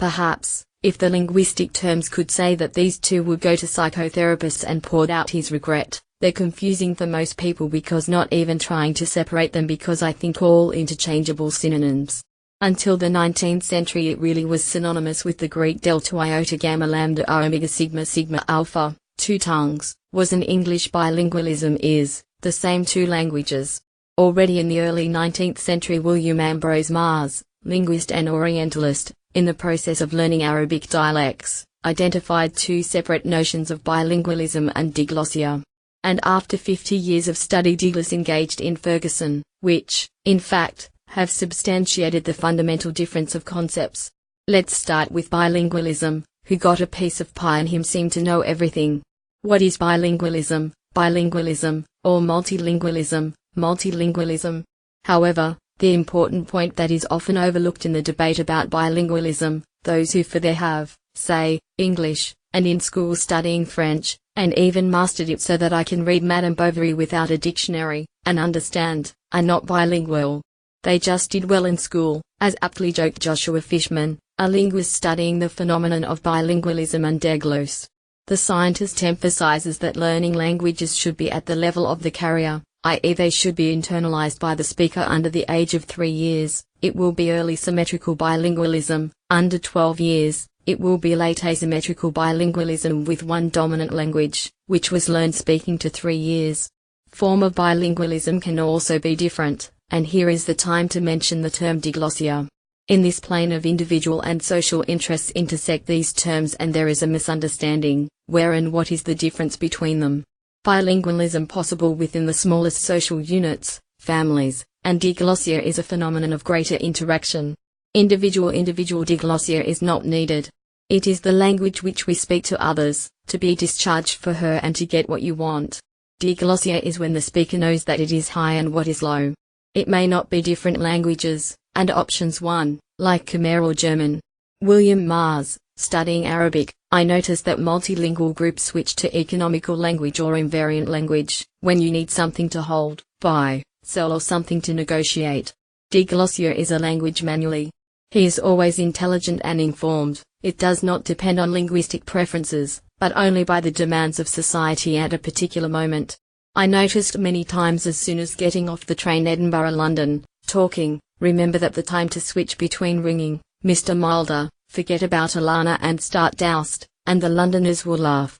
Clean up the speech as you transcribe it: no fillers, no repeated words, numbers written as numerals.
Perhaps, if the linguistic terms could say that these two would go to psychotherapists and poured out his regret. They're confusing for most people because not even trying to separate them because I think all interchangeable synonyms. Until the 19th century it really was synonymous with the Greek delta iota gamma lambda omega sigma sigma alpha. Two tongues was an English bilingualism is the same two languages. Already in the early 19th century William Ambrose Mars, linguist and Orientalist, in the process of learning Arabic dialects, identified two separate notions of bilingualism and diglossia. And after 50 years of study Douglas engaged in Ferguson, which, in fact, have substantiated the fundamental difference of concepts. Let's start with bilingualism, who got a piece of pie and him seemed to know everything. What is bilingualism, or multilingualism, multilingualism? However, the important point that is often overlooked in the debate about bilingualism, those who for they have, say, English, and in school studying French, and even mastered it so that I can read Madame Bovary without a dictionary, and understand, are not bilingual. They just did well in school, as aptly joked Joshua Fishman, a linguist studying the phenomenon of bilingualism and Deglose. The scientist emphasizes that learning languages should be at the level of the carrier, i.e. they should be internalized by the speaker under the age of 3 years. It will be early symmetrical bilingualism, under 12 years. It will be late asymmetrical bilingualism with one dominant language, which was learned speaking to 3 years. Form of bilingualism can also be different, and here is the time to mention the term diglossia. In this plane of individual and social interests intersect these terms and there is a misunderstanding, where and what is the difference between them. Bilingualism possible within the smallest social units, families, and diglossia is a phenomenon of greater interaction. Individual diglossia is not needed. It is the language which we speak to others, to be discharged for her and to get what you want. Diglossia is when the speaker knows that it is high and what is low. It may not be different languages, and options 1, like Khmer or German. William Mars, studying Arabic, I noticed that multilingual groups switch to economical language or invariant language, when you need something to hold, buy, sell or something to negotiate. Diglossia is a language manually. He is always intelligent and informed. It does not depend on linguistic preferences, but only by the demands of society at a particular moment. I noticed many times as soon as getting off the train Edinburgh-London, talking, remember that the time to switch between ringing, Mr. Mulder, forget about Alana and start doused, and the Londoners will laugh.